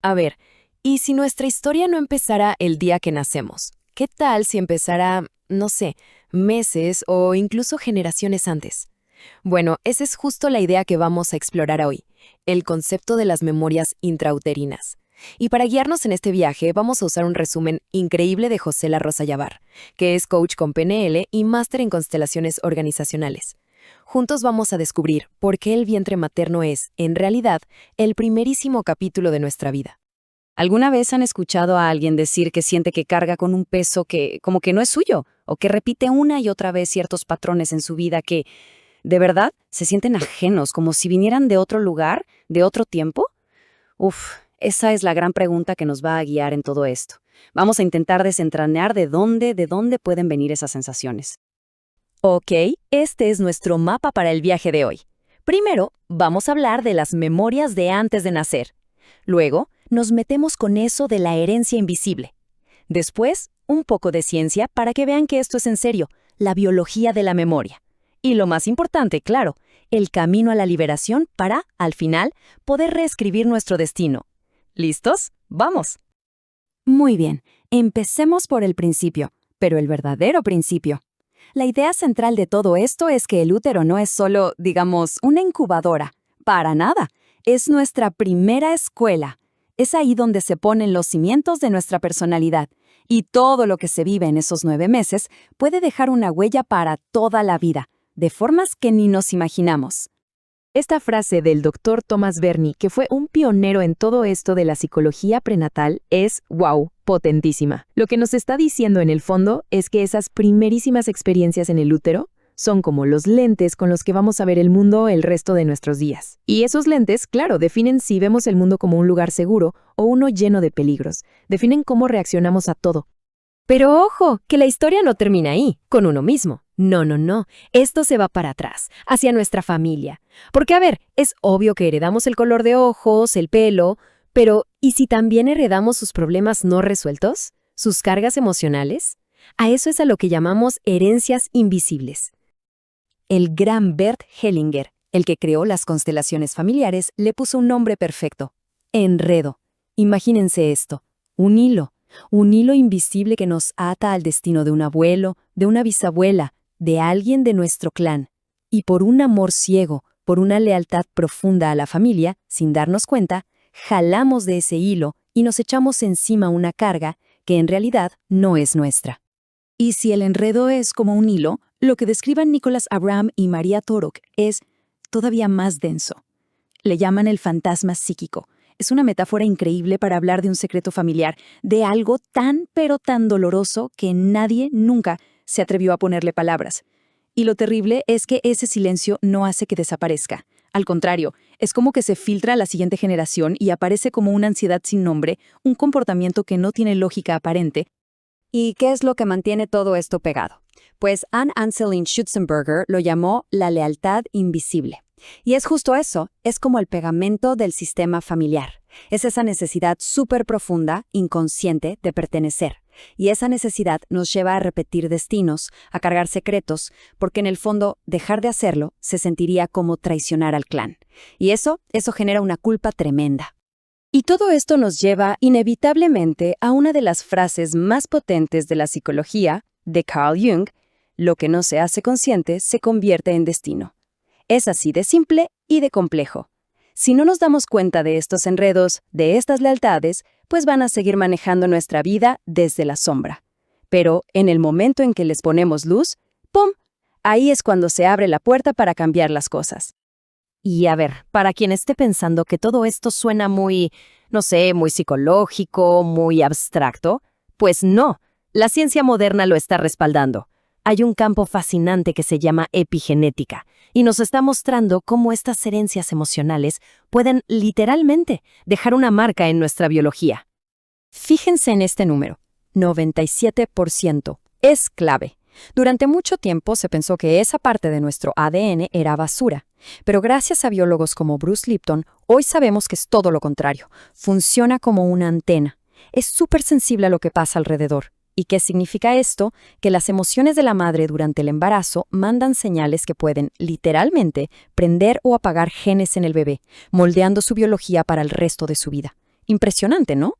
A ver, ¿y si nuestra historia no empezara el día que nacemos? ¿Qué tal si empezara, no sé, meses o incluso generaciones antes? Bueno, esa es justo la idea que vamos a explorar hoy, el concepto de las memorias intrauterinas. Y para guiarnos en este viaje vamos a usar un resumen increíble de José La Rosa Yavar, que es coach con PNL y máster en constelaciones organizacionales. Juntos vamos a descubrir por qué el vientre materno es, en realidad, el primerísimo capítulo de nuestra vida. ¿Alguna vez han escuchado a alguien decir que siente que carga con un peso que como que no es suyo, o que repite una y otra vez ciertos patrones en su vida que, de verdad, se sienten ajenos, como si vinieran de otro lugar, de otro tiempo? Uf, esa es la gran pregunta que nos va a guiar en todo esto. Vamos a intentar desentrañar de dónde pueden venir esas sensaciones. Ok, este es nuestro mapa para el viaje de hoy. Primero, vamos a hablar de las memorias de antes de nacer. Luego, nos metemos con eso de la herencia invisible. Después, un poco de ciencia para que vean que esto es en serio, la biología de la memoria. Y lo más importante, claro, el camino a la liberación para, al final, poder reescribir nuestro destino. ¿Listos? ¡Vamos! Muy bien, empecemos por el principio, pero el verdadero principio. La idea central de todo esto es que el útero no es solo, digamos, una incubadora. Para nada. Es nuestra primera escuela. Es ahí donde se ponen los cimientos de nuestra personalidad. Y todo lo que se vive en esos 9 meses puede dejar una huella para toda la vida, de formas que ni nos imaginamos. Esta frase del doctor Thomas Berney, que fue un pionero en todo esto de la psicología prenatal, es, wow, potentísima. Lo que nos está diciendo en el fondo es que esas primerísimas experiencias en el útero son como los lentes con los que vamos a ver el mundo el resto de nuestros días. Y esos lentes, claro, definen si vemos el mundo como un lugar seguro o uno lleno de peligros. Definen cómo reaccionamos a todo. Pero ojo, que la historia no termina ahí, con uno mismo. No, no, no. Esto se va para atrás, hacia nuestra familia. Porque, a ver, es obvio que heredamos el color de ojos, el pelo, pero ¿y si también heredamos sus problemas no resueltos? ¿Sus cargas emocionales? A eso es a lo que llamamos herencias invisibles. El gran Bert Hellinger, el que creó las constelaciones familiares, le puso un nombre perfecto: enredo. Imagínense esto, un hilo invisible que nos ata al destino de un abuelo, de una bisabuela, de alguien de nuestro clan. Y por un amor ciego, por una lealtad profunda a la familia, sin darnos cuenta, jalamos de ese hilo y nos echamos encima una carga que en realidad no es nuestra. Y si el enredo es como un hilo, lo que describan Nicholas Abraham y María Torok es todavía más denso. Le llaman el fantasma psíquico. Es una metáfora increíble para hablar de un secreto familiar, de algo tan pero tan doloroso que nadie nunca se atrevió a ponerle palabras. Y lo terrible es que ese silencio no hace que desaparezca. Al contrario, es como que se filtra a la siguiente generación y aparece como una ansiedad sin nombre, un comportamiento que no tiene lógica aparente. ¿Y qué es lo que mantiene todo esto pegado? Pues Anne Anselin Schutzenberger lo llamó la lealtad invisible. Y es justo eso, es como el pegamento del sistema familiar. Es esa necesidad súper profunda, inconsciente, de pertenecer. Y esa necesidad nos lleva a repetir destinos, a cargar secretos, porque en el fondo, dejar de hacerlo se sentiría como traicionar al clan. Y eso genera una culpa tremenda. Y todo esto nos lleva inevitablemente a una de las frases más potentes de la psicología, de Carl Jung: lo que no se hace consciente se convierte en destino. Es así de simple y de complejo. Si no nos damos cuenta de estos enredos, de estas lealtades, pues van a seguir manejando nuestra vida desde la sombra. Pero en el momento en que les ponemos luz, ¡pum!, ahí es cuando se abre la puerta para cambiar las cosas. Y a ver, para quien esté pensando que todo esto suena muy, no sé, muy psicológico, muy abstracto, pues no, la ciencia moderna lo está respaldando. Hay un campo fascinante que se llama epigenética y nos está mostrando cómo estas herencias emocionales pueden literalmente dejar una marca en nuestra biología. Fíjense en este número, 97%. Es clave. Durante mucho tiempo se pensó que esa parte de nuestro ADN era basura, pero gracias a biólogos como Bruce Lipton, hoy sabemos que es todo lo contrario. Funciona como una antena. Es súper sensible a lo que pasa alrededor. ¿Y qué significa esto? Que las emociones de la madre durante el embarazo mandan señales que pueden, literalmente, prender o apagar genes en el bebé, moldeando su biología para el resto de su vida. Impresionante, ¿no?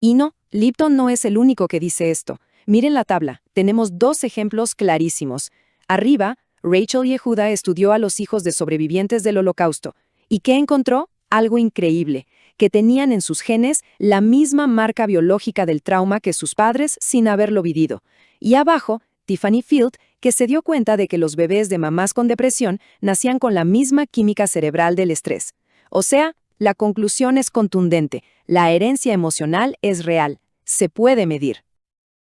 Y no, Lipton no es el único que dice esto. Miren la tabla, tenemos dos ejemplos clarísimos. Arriba, Rachel Yehuda estudió a los hijos de sobrevivientes del Holocausto. ¿Y qué encontró? Algo increíble, que tenían en sus genes la misma marca biológica del trauma que sus padres sin haberlo vivido. Y abajo, Tiffany Field, que se dio cuenta de que los bebés de mamás con depresión nacían con la misma química cerebral del estrés. O sea, la conclusión es contundente. La herencia emocional es real. Se puede medir.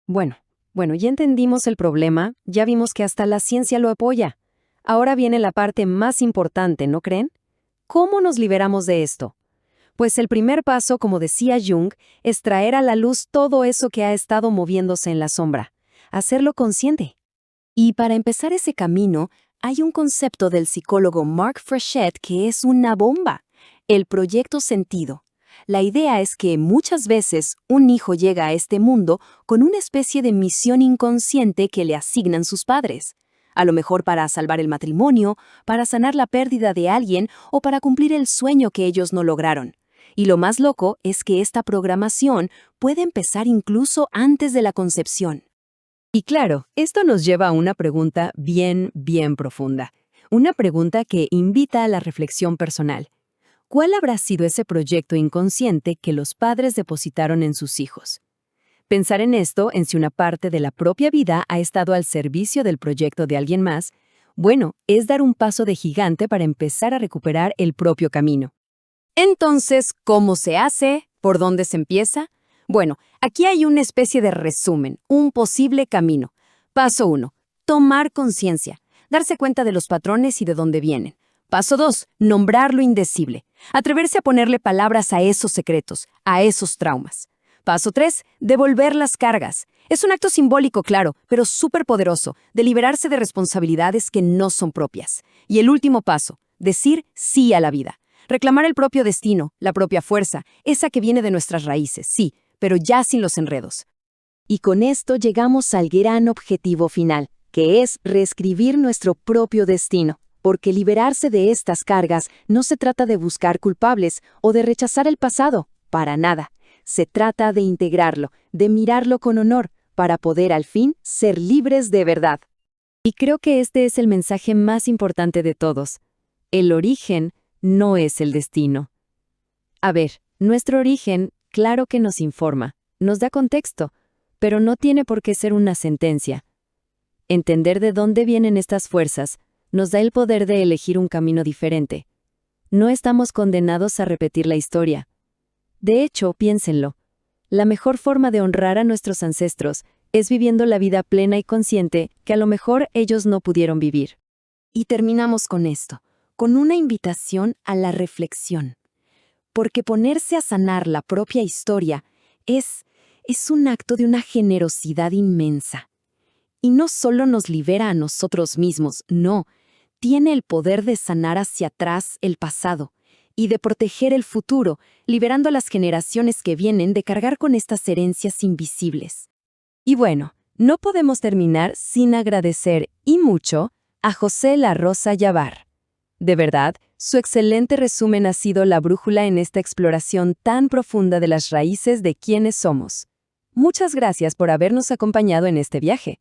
Bueno, ya entendimos el problema, ya vimos que hasta la ciencia lo apoya. Ahora viene la parte más importante, ¿no creen? ¿Cómo nos liberamos de esto? Pues el primer paso, como decía Jung, es traer a la luz todo eso que ha estado moviéndose en la sombra. Hacerlo consciente. Y para empezar ese camino, hay un concepto del psicólogo Mark Frechette que es una bomba: el proyecto sentido. La idea es que muchas veces un hijo llega a este mundo con una especie de misión inconsciente que le asignan sus padres. A lo mejor para salvar el matrimonio, para sanar la pérdida de alguien o para cumplir el sueño que ellos no lograron. Y lo más loco es que esta programación puede empezar incluso antes de la concepción. Y claro, esto nos lleva a una pregunta bien profunda. Una pregunta que invita a la reflexión personal. ¿Cuál habrá sido ese proyecto inconsciente que los padres depositaron en sus hijos? Pensar en esto, en si una parte de la propia vida ha estado al servicio del proyecto de alguien más, bueno, es dar un paso de gigante para empezar a recuperar el propio camino. Entonces, ¿cómo se hace? ¿Por dónde se empieza? Bueno, aquí hay una especie de resumen, un posible camino. Paso 1. Tomar conciencia. Darse cuenta de los patrones y de dónde vienen. Paso 2. Nombrar lo indecible. Atreverse a ponerle palabras a esos secretos, a esos traumas. Paso 3. Devolver las cargas. Es un acto simbólico, claro, pero súper poderoso, de liberarse de responsabilidades que no son propias. Y el último paso, decir sí a la vida. Reclamar el propio destino, la propia fuerza, esa que viene de nuestras raíces, sí, pero ya sin los enredos. Y con esto llegamos al gran objetivo final, que es reescribir nuestro propio destino. Porque liberarse de estas cargas no se trata de buscar culpables o de rechazar el pasado, para nada. Se trata de integrarlo, de mirarlo con honor, para poder al fin ser libres de verdad. Y creo que este es el mensaje más importante de todos. El origen no es el destino. A ver, nuestro origen, claro que nos informa, nos da contexto, pero no tiene por qué ser una sentencia. Entender de dónde vienen estas fuerzas nos da el poder de elegir un camino diferente. No estamos condenados a repetir la historia. De hecho, piénsenlo, la mejor forma de honrar a nuestros ancestros es viviendo la vida plena y consciente que a lo mejor ellos no pudieron vivir. Y terminamos con esto, con una invitación a la reflexión. Porque ponerse a sanar la propia historia es un acto de una generosidad inmensa. Y no solo nos libera a nosotros mismos, no, tiene el poder de sanar hacia atrás el pasado y de proteger el futuro, liberando a las generaciones que vienen de cargar con estas herencias invisibles. Y bueno, no podemos terminar sin agradecer, y mucho, a José La Rosa Yavar. De verdad, su excelente resumen ha sido la brújula en esta exploración tan profunda de las raíces de quiénes somos. Muchas gracias por habernos acompañado en este viaje.